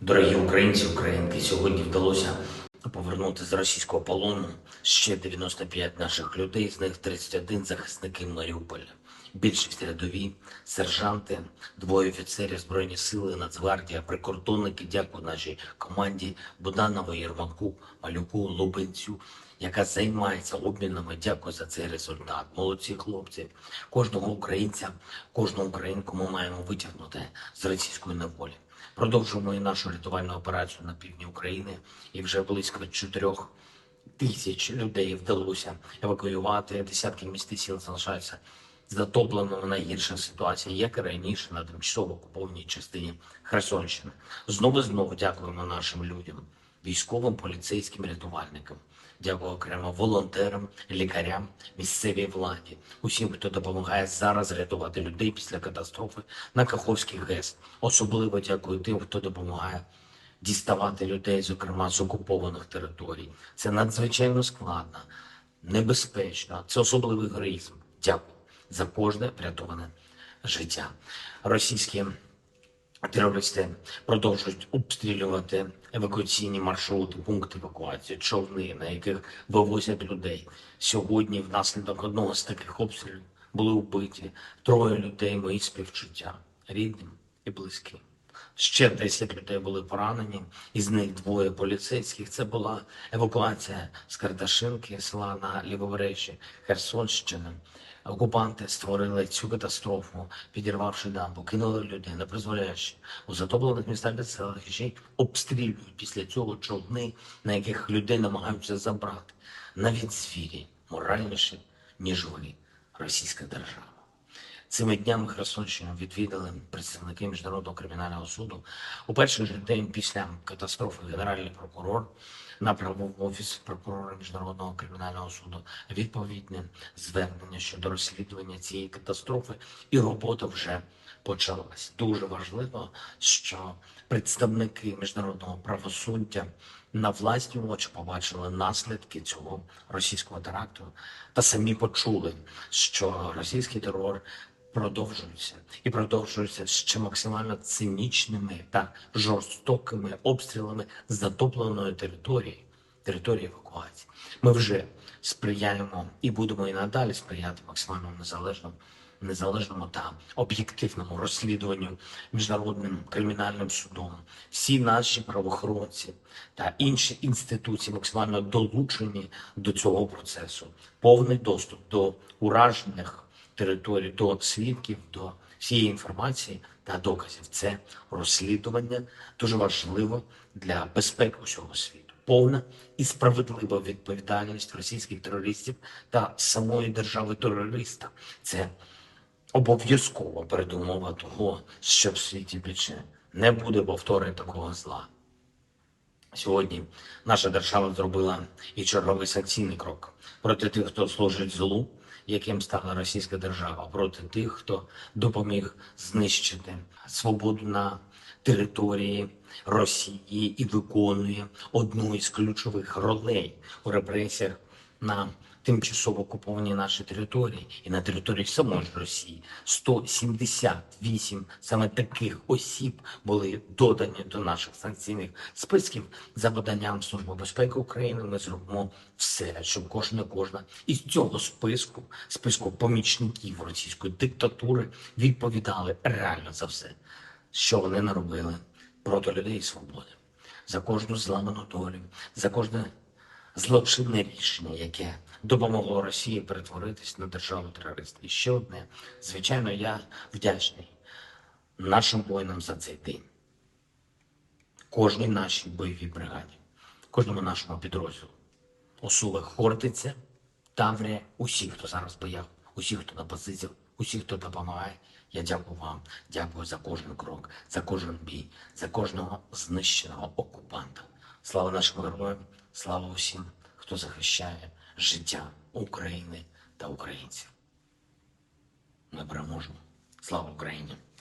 Дорогі українці, українки, сьогодні вдалося повернути з російського полону ще 95 наших людей, з них 31 захисники Маріуполя. Більшість рядові, сержанти, двоє офіцерів Збройні сили, Нацгвардія, прикордонники. Дякую нашій команді Буданову, Єрмаку, Малюку, Лубенцю, яка займається обмінами. Дякую за цей результат. Молодці хлопці. Кожного українця, кожну українку ми маємо витягнути з російської неволі. Продовжуємо і нашу рятувальну операцію на півдні України, і вже близько 4000 людей вдалося евакуювати. Десятки міст і сіл залишаються затопленими. Найгірша ситуація, як і раніше, на тимчасово окупованій частині Херсонщини. Знову дякуємо нашим людям, військовим, поліцейським, рятувальникам. Дякую окремо волонтерам, лікарям, місцевій владі, усім, хто допомагає зараз рятувати людей після катастрофи на Каховській ГЕС. Особливо дякую тим, хто допомагає діставати людей, зокрема з окупованих територій. Це надзвичайно складно, небезпечно, це особливий героїзм. Дякую за кожне врятоване життя. Російські терористи продовжують обстрілювати евакуаційні маршрути, пункти евакуації, човни, на яких вивозять людей. Сьогодні внаслідок одного з таких обстрілів були вбиті 3 людей. Мої співчуття рідним і близьким. Ще 10 людей були поранені, із них 2 поліцейських. Це була евакуація з Карташинки, села на лівобережжі Херсонщини. Окупанти створили цю катастрофу, підірвавши дамбу, кинули людей, не дозволяючи у затоплених містах та селах, ще й обстрілюють після цього човни, на яких людей намагаються забрати. Навіть звірі моральніші, ніж ви, російська держава. Цими днями Херсонщину відвідали представники Міжнародного кримінального суду. У перший же день після катастрофи генеральний прокурор направив в офіс прокурора Міжнародного кримінального суду відповідне звернення щодо розслідування цієї катастрофи, і робота вже почалась. Дуже важливо, що представники міжнародного правосуддя на власні очі побачили наслідки цього російського теракту та самі почули, що російський терор продовжуються ще максимально цинічними та жорстокими обстрілами затопленої території евакуації. Ми вже сприяємо і будемо і надалі сприяти максимально незалежному та об'єктивному розслідуванню Міжнародним кримінальним судом. Всі наші правоохоронці та інші інституції максимально долучені до цього процесу. Повний доступ до уражених територій, до свідків, до всієї інформації та доказів. Це розслідування дуже важливо для безпеки усього світу. Повна і справедлива відповідальність російських терористів та самої держави-терориста. Це обов'язкова передумова того, що в світі більше не буде повторення такого зла. Сьогодні наша держава зробила і черговий санкційний крок проти тих, хто служить злу, яким стала російська держава, проти тих, хто допоміг знищити свободу на території Росії і виконує одну із ключових ролей у репресіях на тимчасово окуповані наші території і на території самої Росії. 178 саме таких осіб були додані до наших санкційних списків. За поданням Служби безпеки України ми зробимо все, щоб кожна із цього списку помічників російської диктатури відповідали реально за все, що вони наробили проти людей і свободи. За кожну зламану долю, за кожне злочинне рішення, яке допомогло Росії перетворитись на державу-терориста. І ще одне. Звичайно, я вдячний нашим воїнам за цей день. Кожній нашій бойовій бригаді, кожному нашому підрозділу. Осула Хортиця, Таврія, усі, хто зараз бояв, усі, хто на позиціях, усі, хто допомагає. Я дякую вам, дякую за кожен крок, за кожен бій, за кожного знищеного окупанта. Слава нашим героям, слава усім, хто захищає життя України та українців. Ми переможемо. Слава Україні!